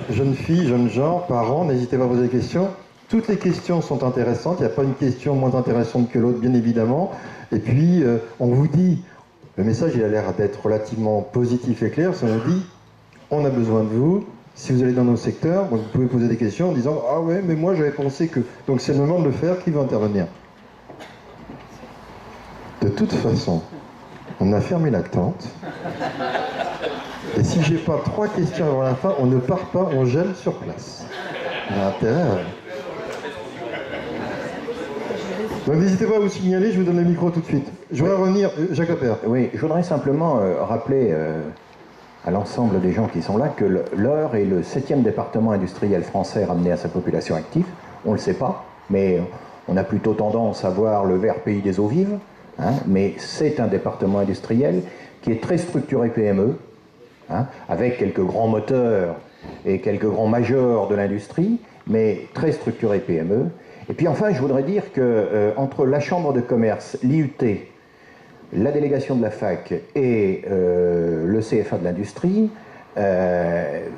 Jeunes filles, jeunes gens, parents, n'hésitez pas à poser des questions. Toutes les questions sont intéressantes, il n'y a pas une question moins intéressante que l'autre, bien évidemment. Et puis, on vous dit, le message il a l'air d'être relativement positif et clair, on vous dit, on a besoin de vous. Si vous allez dans nos secteurs, vous pouvez poser des questions en disant « Ah ouais, mais moi j'avais pensé que… » Donc c'est le moment de le faire, qui va intervenir? De toute façon, on a fermé la tente. Et si j'ai pas 3 questions avant la fin, on ne part pas, on gèle sur place. On a intérêt à… Donc n'hésitez pas à vous signaler, je vous donne le micro tout de suite. Je voudrais revenir, Jacques Appert. Oui, je voudrais simplement rappeler à l'ensemble des gens qui sont là que l'Eure est le 7e département industriel français ramené à sa population active. On ne le sait pas, mais on a plutôt tendance à voir le vert pays des eaux vives. Hein, mais c'est un département industriel qui est très structuré PME, hein, avec quelques grands moteurs et quelques grands majors de l'industrie, mais très structuré PME. Et puis enfin, je voudrais dire que entre la Chambre de commerce, l'IUT, la délégation de la fac et le CFA de l'industrie,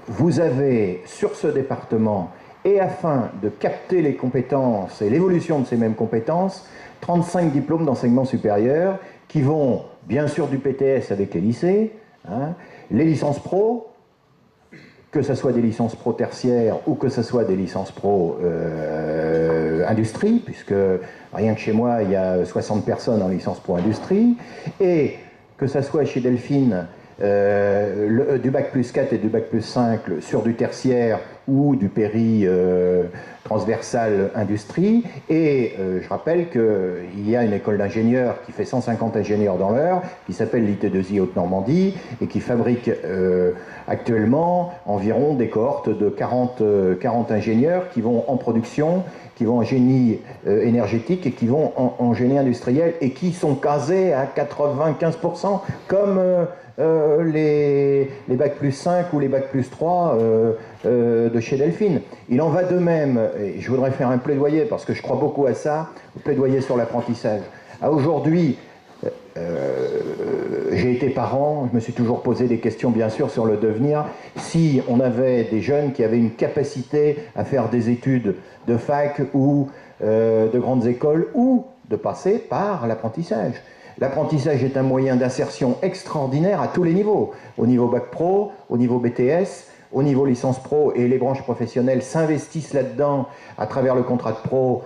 vous avez sur ce département, et afin de capter les compétences et l'évolution de ces mêmes compétences, 35 diplômes d'enseignement supérieur qui vont, bien sûr, du PTS avec les lycées, hein, les licences pro, que ce soit des licences pro tertiaires ou que ce soit des licences pro industrie, puisque rien que chez moi, il y a 60 personnes en licence pro industrie, et que ce soit chez Delphine, du bac plus 4 et du bac plus 5 sur du tertiaire ou du péri transversal industrie. Et je rappelle qu'il y a une école d'ingénieurs qui fait 150 ingénieurs dans l'heure, qui s'appelle l'IT2I Haute-Normandie, et qui fabrique actuellement environ des cohortes de 40 ingénieurs qui vont en production, qui vont en génie énergétique et qui vont en génie industriel, et qui sont casés à 95% comme les bacs plus 5 ou les bacs plus 3 de chez Delphine. Il en va de même, et je voudrais faire un plaidoyer, parce que je crois beaucoup à ça, un plaidoyer sur l'apprentissage. Aujourd'hui, j'ai été parent, je me suis toujours posé des questions, bien sûr, sur le devenir. Si on avait des jeunes qui avaient une capacité à faire des études de fac ou de grandes écoles, ou de passer par l'apprentissage. L'apprentissage est un moyen d'insertion extraordinaire à tous les niveaux. Au niveau bac pro, au niveau BTS, au niveau licence pro, et les branches professionnelles s'investissent là-dedans à travers le contrat de pro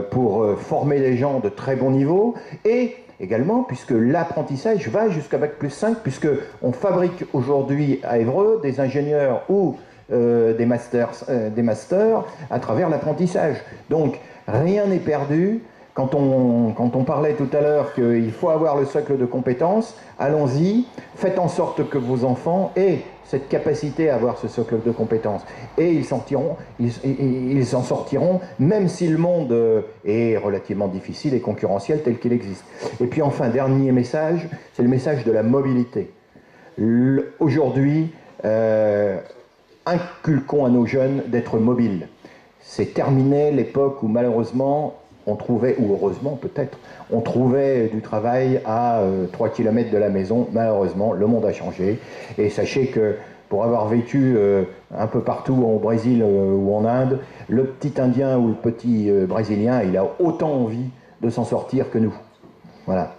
pour former les gens de très bon niveau. Et également, puisque l'apprentissage va jusqu'à bac plus 5, puisqu'on fabrique aujourd'hui à Évreux des ingénieurs ou des masters à travers l'apprentissage. Donc, rien n'est perdu. Quand on parlait tout à l'heure qu'il faut avoir le socle de compétences, allons-y, faites en sorte que vos enfants aient cette capacité à avoir ce socle de compétences. Et ils s'en sortiront, même si le monde est relativement difficile et concurrentiel tel qu'il existe. Et puis enfin, dernier message, c'est le message de la mobilité. Aujourd'hui, inculquons à nos jeunes d'être mobiles. C'est terminé l'époque où malheureusement, on trouvait, ou heureusement peut-être, on trouvait du travail à 3 km de la maison. Malheureusement, le monde a changé. Et sachez que pour avoir vécu un peu partout au Brésil ou en Inde, le petit Indien ou le petit Brésilien, il a autant envie de s'en sortir que nous. Voilà.